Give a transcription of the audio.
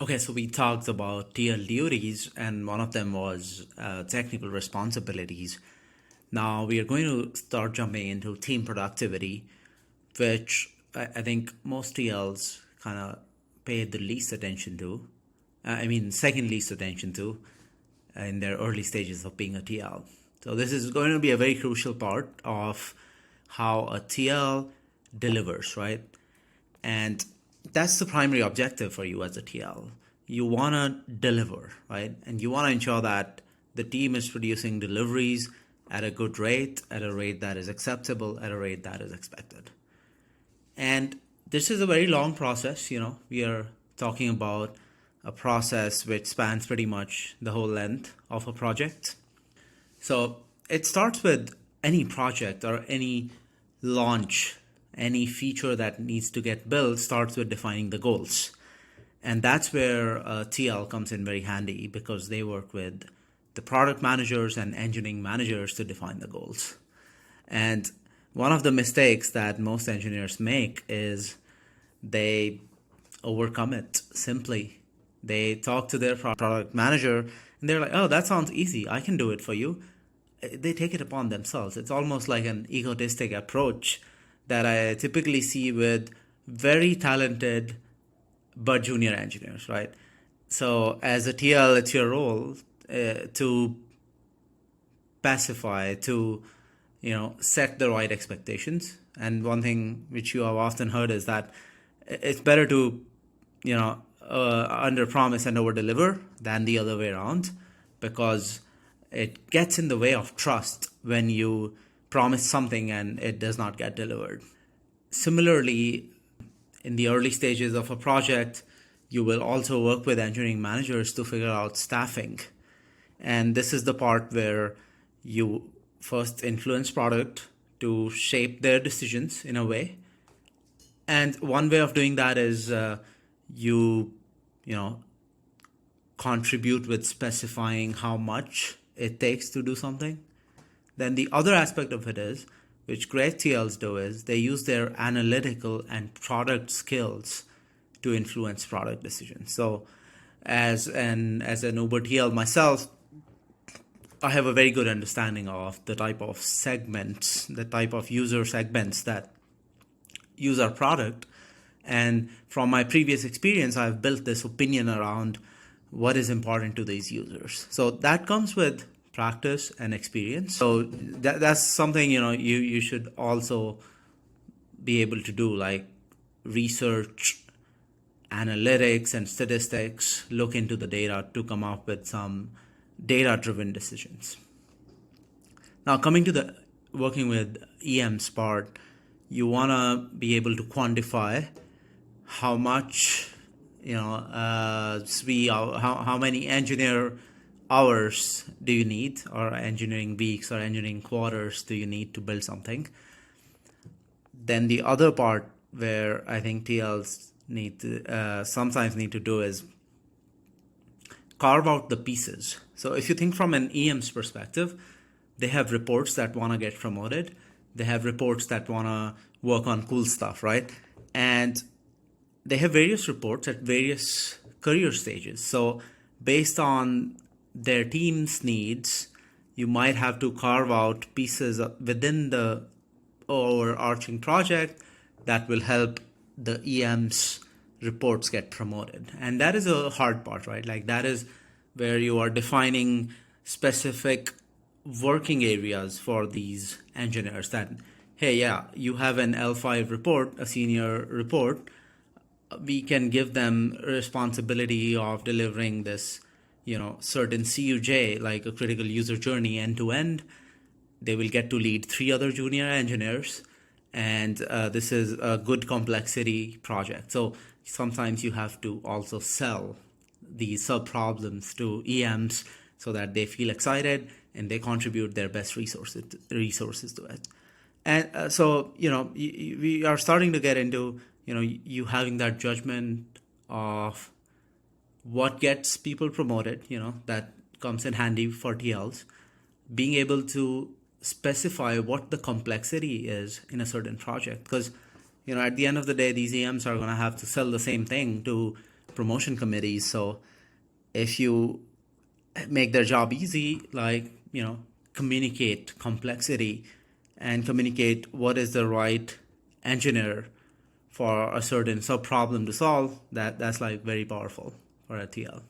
Okay, so we talked about TL duties, and one of them was technical responsibilities. Now we are going to start jumping into team productivity, which I think most TLs kind of pay the least attention to. Second least attention to in their early stages of being a TL. So this is going to be a very crucial part of how a TL delivers, right? And that's the primary objective for you as a TL. You want to deliver, right? And you want to ensure that the team is producing deliveries at a good rate, at a rate that is acceptable, at a rate that is expected. And this is a very long process. We are talking about a process which spans pretty much the whole length of a project. So it starts with any project or any launch, any feature that needs to get built starts with defining the goals. And that's where TL comes in very handy, because they work with the product managers and engineering managers to define the goals. And one of the mistakes that most engineers make is they overcome it simply. They talk to their product manager and they're like, oh, that sounds easy, I can do it for you. They take it upon themselves. It's almost like an egotistic approach that I typically see with very talented but junior engineers, right? So as a TL, it's your role to pacify, to set the right expectations. And one thing which you have often heard is that it's better to under promise and over deliver than the other way around, because it gets in the way of trust when you promise something and it does not get delivered. Similarly, in the early stages of a project, you will also work with engineering managers to figure out staffing. And this is the part where you first influence product to shape their decisions in a way. And one way of doing that is you contribute with specifying how much it takes to do something. Then the other aspect of it is, which great TLs do, is they use their analytical and product skills to influence product decisions. So as an Uber TL myself, I have a very good understanding of the type of segments, the type of user segments that use our product. And from my previous experience, I've built this opinion around what is important to these users. So that comes with practice and experience. So that's something you should also be able to do, like research, analytics, and statistics. Look into the data to come up with some data-driven decisions. Now, coming to the working with EMs part, you want to be able to quantify how much how many engineer hours do you need, or engineering weeks or engineering quarters do you need to build something. Then the other part where I think TLs sometimes need to do is carve out the pieces. So if you think from an EM's perspective, they have reports that want to get promoted. They have reports that want to work on cool stuff, right? And they have various reports at various career stages. So based on their team's needs, you might have to carve out pieces within the overarching project that will help the EM's reports get promoted. And that is a hard part, right? Like that is where you are defining specific working areas for these engineers that, hey, yeah, you have an L5 report, a senior report. We can give them responsibility of delivering this, certain CUJ, like a critical user journey end to end. They will get to lead 3 other junior engineers. And this is a good complexity project. So sometimes you have to also sell these sub problems to EMs so that they feel excited and they contribute their best resources to it. And so we are starting to get into you having that judgment of what gets people promoted. That comes in handy for TLs, being able to specify what the complexity is in a certain project, because at the end of the day, these EMs are going to have to sell the same thing to promotion committees. So if you make their job easy, like, communicate complexity and communicate what is the right engineer for a certain sub problem to solve, that's like very powerful for a TL.